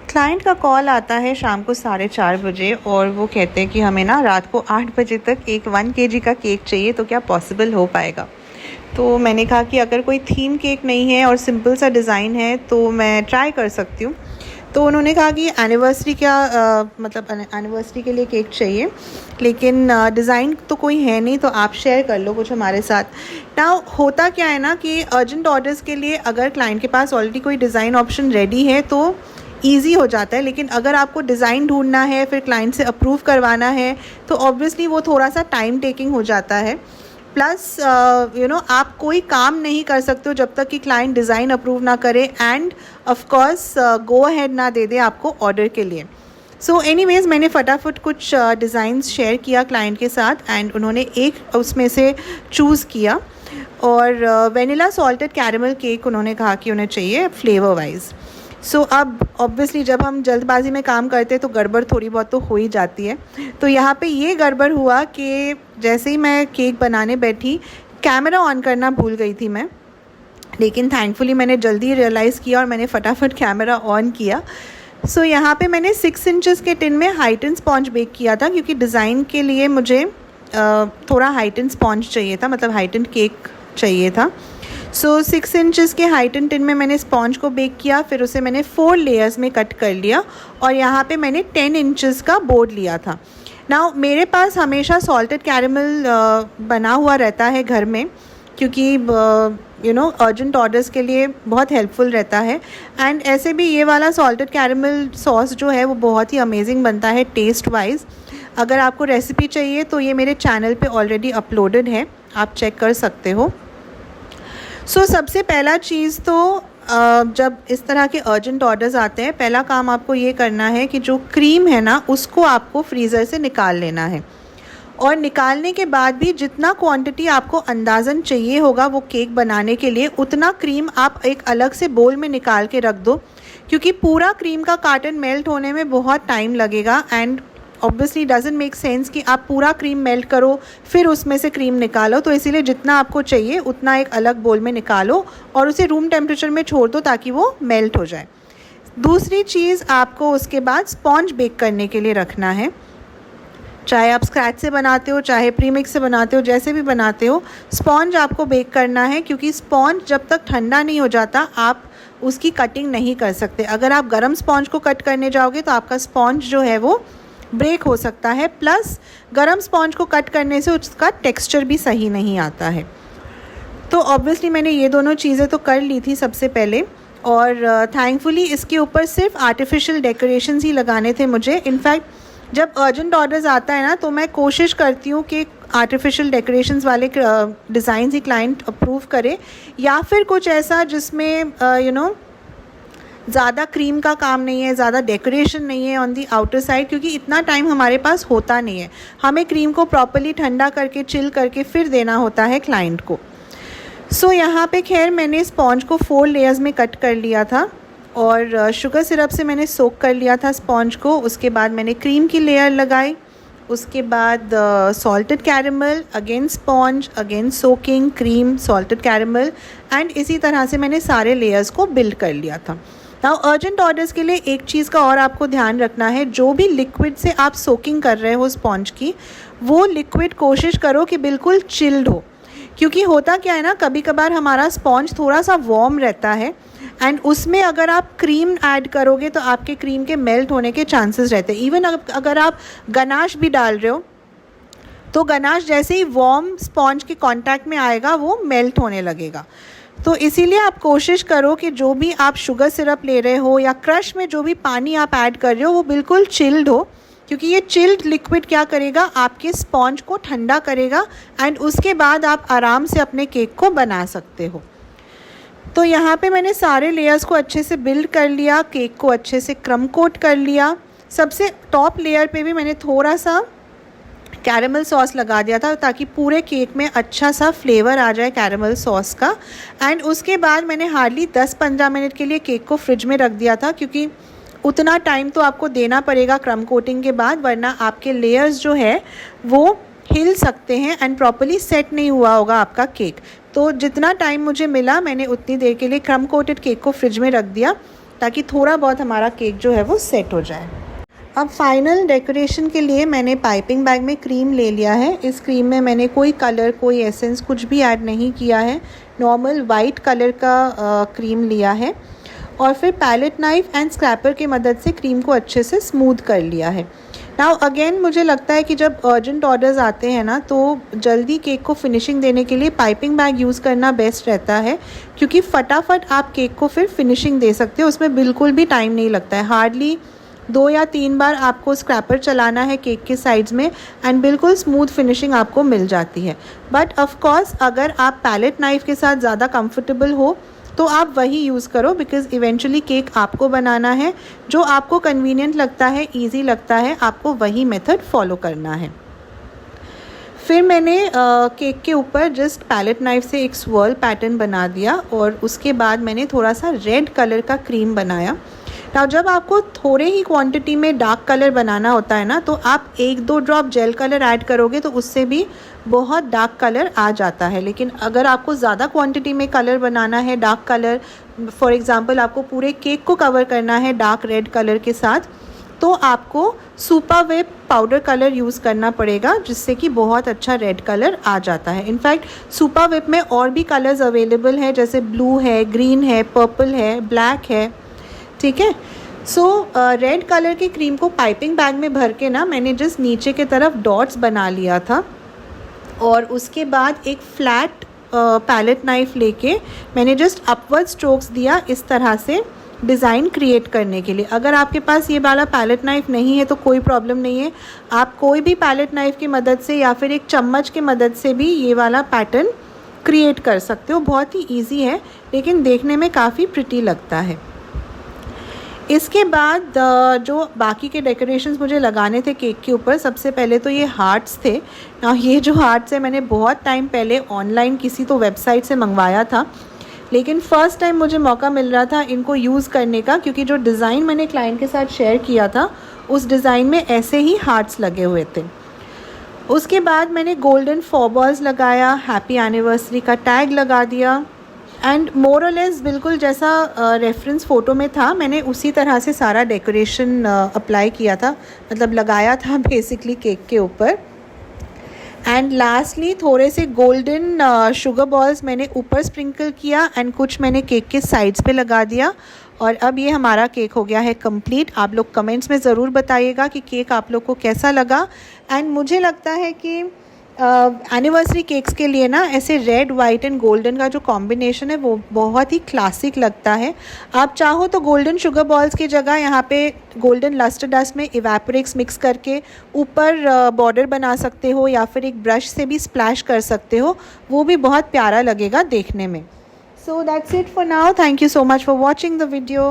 Client का call आता है शाम को 4:30 बजे और वो कहते हैं कि हमें ना रात को 8 बजे तक एक 1 kg का केक चाहिए, तो क्या पॉसिबल हो पाएगा। तो मैंने कहा कि अगर कोई थीम केक नहीं है और सिंपल सा डिज़ाइन है तो मैं ट्राई कर सकती हूँ। तो उन्होंने कहा कि एनिवर्सरी मतलब एनिवर्सरी के लिए केक चाहिए, लेकिन डिज़ाइन तो कोई है नहीं, तो आप शेयर कर लो कुछ हमारे साथ। ना होता क्या है ना कि अर्जेंट ऑर्डर्स के लिए अगर क्लाइंट के पास ऑलरेडी कोई डिज़ाइन ऑप्शन रेडी है तो ईज़ी हो जाता है, लेकिन अगर आपको डिज़ाइन ढूंढना है, फिर क्लाइंट से अप्रूव करवाना है, तो ऑब्वियसली वो थोड़ा सा टाइम टेकिंग हो जाता है। प्लस आप कोई काम नहीं कर सकते हो जब तक कि क्लाइंट डिज़ाइन अप्रूव ना करे end of course go ahead ना दे दे आपको ऑर्डर के लिए। सो एनीवेज़ मैंने फटाफट कुछ डिज़ाइंस शेयर किया क्लाइंट के साथ एंड उन्होंने एक उसमें से चूज़ किया और वेनिला सॉल्टेड कैरेमल केक उन्होंने कहा कि उन्हें चाहिए फ्लेवर वाइज। सो अब ऑब्वियसली जब हम जल्दबाजी में काम करते हैं तो गड़बड़ थोड़ी बहुत तो हो ही जाती है। तो यहाँ पे ये गड़बड़ हुआ कि जैसे ही मैं केक बनाने बैठी, कैमरा ऑन करना भूल गई थी मैं, लेकिन थैंकफुली मैंने जल्दी रियलाइज़ किया और मैंने फटाफट कैमरा ऑन किया। सो यहाँ पे मैंने 6 इंचेस के टिन में हाइटन स्पॉन्ज बेक किया था, क्योंकि डिज़ाइन के लिए मुझे थोड़ा हाइटन स्पॉन्ज चाहिए था, मतलब हाइटन केक चाहिए था। सो 6 इंचेस के हाइटन टिन में मैंने स्पॉन्ज को बेक किया, फिर उसे मैंने 4 लेयर्स में कट कर लिया और यहाँ पे मैंने 10 इंचेस का बोर्ड लिया था। नाउ मेरे पास हमेशा सॉल्टेड कैरेमल बना हुआ रहता है घर में, क्योंकि अर्जेंट ऑर्डर्स के लिए बहुत हेल्पफुल रहता है। एंड ऐसे भी ये वाला सॉल्टेड कैरेमल सॉस जो है वो बहुत ही अमेजिंग बनता है टेस्ट वाइज। अगर आपको रेसिपी चाहिए तो ये मेरे चैनल पे ऑलरेडी अपलोडेड है, आप चेक कर सकते हो। सो सबसे पहला चीज़ तो जब इस तरह के अर्जेंट ऑर्डर्स आते हैं, पहला काम आपको ये करना है कि जो क्रीम है ना उसको आपको फ्रीज़र से निकाल लेना है। और निकालने के बाद भी जितना क्वांटिटी आपको अंदाज़न चाहिए होगा वो केक बनाने के लिए, उतना क्रीम आप एक अलग से बोल में निकाल के रख दो, क्योंकि पूरा क्रीम का कार्टन मेल्ट होने में बहुत टाइम लगेगा and obviously doesn't make sense कि आप पूरा क्रीम मेल्ट करो फिर उसमें से क्रीम निकालो। तो इसीलिए जितना आपको चाहिए उतना एक अलग बोल में निकालो और उसे रूम टेम्परेचर में छोड़ दो ताकि वो मेल्ट हो जाए। दूसरी चीज़, आपको उसके बाद स्पॉन्ज बेक करने के लिए रखना है। चाहे आप स्क्रैच से बनाते हो, चाहे प्रीमिक्स से बनाते हो, जैसे भी बनाते हो, स्पॉन्ज आपको बेक करना है, क्योंकि स्पॉन्ज जब तक ठंडा नहीं हो जाता आप उसकी कटिंग नहीं कर सकते। अगर आप गर्म स्पॉन्ज को कट करने जाओगे तो आपका स्पॉन्ज जो है वो ब्रेक हो सकता है, प्लस गरम स्पॉन्ज को कट करने से उसका टेक्सचर भी सही नहीं आता है। तो ऑब्वियसली मैंने ये दोनों चीज़ें तो कर ली थी सबसे पहले, और थैंकफुली इसके ऊपर सिर्फ आर्टिफिशियल डेकोरेशंस ही लगाने थे मुझे। इनफैक्ट जब अर्जेंट ऑर्डर्स आता है ना तो मैं कोशिश करती हूँ कि आर्टिफिशियल डेकोरेशंस वाले डिज़ाइन ही क्लाइंट अप्रूव करे, या फिर कुछ ऐसा जिसमें ज़्यादा क्रीम का काम नहीं है, ज़्यादा डेकोरेशन नहीं है ऑन दी आउटर साइड, क्योंकि इतना टाइम हमारे पास होता नहीं है। हमें क्रीम को प्रॉपर्ली ठंडा करके चिल करके फिर देना होता है क्लाइंट को। सो यहाँ पे खैर मैंने स्पॉन्ज को 4 लेयर्स में कट कर लिया था और शुगर सिरप से मैंने सोक कर लिया था स्पॉन्ज को। उसके बाद मैंने क्रीम की लेयर लगाई, उसके बाद salted caramel, again sponge, again soaking, cream, salted caramel, and इसी तरह से मैंने सारे लेयर्स को बिल्ड कर लिया था। नाउ अर्जेंट ऑर्डर्स के लिए एक चीज़ का और आपको ध्यान रखना है, जो भी लिक्विड से आप सोकिंग कर रहे हो स्पॉन्ज की, वो लिक्विड कोशिश करो कि बिल्कुल चिल्ड हो, क्योंकि होता क्या है ना, कभी कभार हमारा स्पॉन्ज थोड़ा सा वार्म रहता है एंड उसमें अगर आप क्रीम ऐड करोगे तो आपके क्रीम के मेल्ट होने के चांसेस रहते हैं। इवन अगर आप गनाश भी डाल रहे हो तो गनाश जैसे ही वार्म स्पॉन्ज के कांटेक्ट में आएगा वो मेल्ट होने लगेगा। तो इसीलिए आप कोशिश करो कि जो भी आप शुगर सिरप ले रहे हो या क्रश में जो भी पानी आप ऐड कर रहे हो वो बिल्कुल चिल्ड हो, क्योंकि ये चिल्ड लिक्विड क्या करेगा, आपके स्पॉन्ज को ठंडा करेगा एंड उसके बाद आप आराम से अपने केक को बना सकते हो। तो यहाँ पे मैंने सारे लेयर्स को अच्छे से बिल्ड कर लिया, केक को अच्छे से क्रम कोट कर लिया। सबसे टॉप लेयर पे भी मैंने थोड़ा सा कैरेमल सॉस लगा दिया था ताकि पूरे केक में अच्छा सा फ्लेवर आ जाए कैरेमल सॉस का। एंड उसके बाद मैंने हार्डली 10-15 मिनट के लिए केक को फ्रिज में रख दिया था, क्योंकि उतना टाइम तो आपको देना पड़ेगा क्रम कोटिंग के बाद, वरना आपके लेयर्स जो है वो हिल सकते हैं एंड प्रॉपर्ली सेट नहीं हुआ होगा आपका केक। तो जितना टाइम मुझे मिला मैंने उतनी देर के लिए क्रम कोटेड केक को फ्रिज में रख दिया। ताकि थोड़ा बहुत हमारा केक जो है वो सेट हो जाए। अब फाइनल डेकोरेशन के लिए मैंने पाइपिंग बैग में क्रीम ले लिया है। इस क्रीम में मैंने कोई कलर, कोई एसेंस कुछ भी ऐड नहीं किया है। नॉर्मल वाइट कलर का क्रीम लिया है और फिर पैलेट नाइफ एंड स्क्रैपर की मदद से क्रीम को अच्छे से स्मूथ कर लिया है। नाउ अगेन मुझे लगता है कि जब अर्जेंट ऑर्डर्स आते हैं ना, तो जल्दी केक को फिनिशिंग देने के लिए पाइपिंग बैग यूज़ करना बेस्ट रहता है, क्योंकि फटाफट आप केक को फिर फिनिशिंग दे सकते हो। उसमें बिल्कुल भी टाइम नहीं लगता है। हार्डली 2 या 3 बार आपको स्क्रैपर चलाना है केक के साइड्स में एंड बिल्कुल स्मूथ फिनिशिंग आपको मिल जाती है। बट ऑफ कोर्स अगर आप पैलेट नाइफ के साथ ज़्यादा कंफर्टेबल हो तो आप वही यूज़ करो, बिकॉज़ इवेंचुअली केक आपको बनाना है। जो आपको कन्वीनियंट लगता है, ईजी लगता है, आपको वही मेथड फॉलो करना है। फिर मैंने केक के ऊपर जस्ट पैलेट नाइफ से एक स्वर्ल पैटर्न बना दिया और उसके बाद मैंने थोड़ा सा रेड कलर का क्रीम बनाया। now जब आपको थोड़े ही क्वांटिटी में डार्क कलर बनाना होता है ना, तो आप 1-2 ड्रॉप जेल कलर ऐड करोगे तो उससे भी बहुत डार्क कलर आ जाता है। लेकिन अगर आपको ज़्यादा क्वांटिटी में कलर बनाना है, डार्क कलर, फॉर एग्ज़ाम्पल आपको पूरे केक को कवर करना है डार्क रेड कलर के साथ, तो आपको super web powder colour use करना पड़ेगा, जिससे कि बहुत अच्छा रेड कलर आ जाता है। इनफैक्ट सुपर वेब में और भी कलर्स अवेलेबल है, जैसे ब्लू है, ग्रीन है, पर्पल है, ब्लैक है, ठीक है। सो रेड कलर की क्रीम को पाइपिंग बैग में भर के ना मैंने जस्ट नीचे के तरफ डॉट्स बना लिया था और उसके बाद एक फ्लैट पैलेट नाइफ लेके मैंने जस्ट अपवर्ड स्ट्रोक्स दिया इस तरह से डिज़ाइन क्रिएट करने के लिए। अगर आपके पास ये वाला पैलेट नाइफ नहीं है तो कोई प्रॉब्लम नहीं है, आप कोई भी पैलेट नाइफ की मदद से या फिर एक चम्मच की मदद से भी ये वाला पैटर्न क्रिएट कर सकते हो। बहुत ही ईजी है, लेकिन देखने में काफ़ी प्रिटी लगता है। इसके बाद जो बाकी के डेकोरेशंस मुझे लगाने थे केक के ऊपर, सबसे पहले तो ये हार्ट्स थे ना। ये जो हार्ट्स है मैंने बहुत टाइम पहले ऑनलाइन किसी तो वेबसाइट से मंगवाया था, लेकिन फ़र्स्ट टाइम मुझे मौका मिल रहा था इनको यूज़ करने का, क्योंकि जो डिज़ाइन मैंने क्लाइंट के साथ शेयर किया था उस डिज़ाइन में ऐसे ही हार्ट्स लगे हुए थे। उसके बाद मैंने गोल्डन फॉरबॉल्स लगाया, हैप्पी एनिवर्सरी का टैग लगा दिया एंड मोर और लेस बिल्कुल जैसा रेफरेंस फ़ोटो में था, मैंने उसी तरह से सारा डेकोरेशन अप्लाई किया था, मतलब लगाया था बेसिकली केक के ऊपर। एंड लास्टली थोड़े से गोल्डन शुगर बॉल्स मैंने ऊपर स्प्रिंकल किया एंड कुछ मैंने केक के साइड्स पे लगा दिया। और अब ये हमारा केक हो गया है कंप्लीट। आप लोग कमेंट्स में ज़रूर बताइएगा कि केक आप लोग को कैसा लगा। एंड मुझे लगता है कि एनिवर्सरी केक्स के लिए ना ऐसे रेड, वाइट एंड गोल्डन का जो कॉम्बिनेशन है वो बहुत ही क्लासिक लगता है। आप चाहो तो गोल्डन शुगर बॉल्स की जगह यहाँ पे गोल्डन लस्टर डस्ट में इवेपोरेक्स मिक्स करके ऊपर बॉर्डर बना सकते हो, या फिर एक ब्रश से भी स्प्लैश कर सकते हो, वो भी बहुत प्यारा लगेगा देखने में। So that's it for now. Thank you so much for watching the video.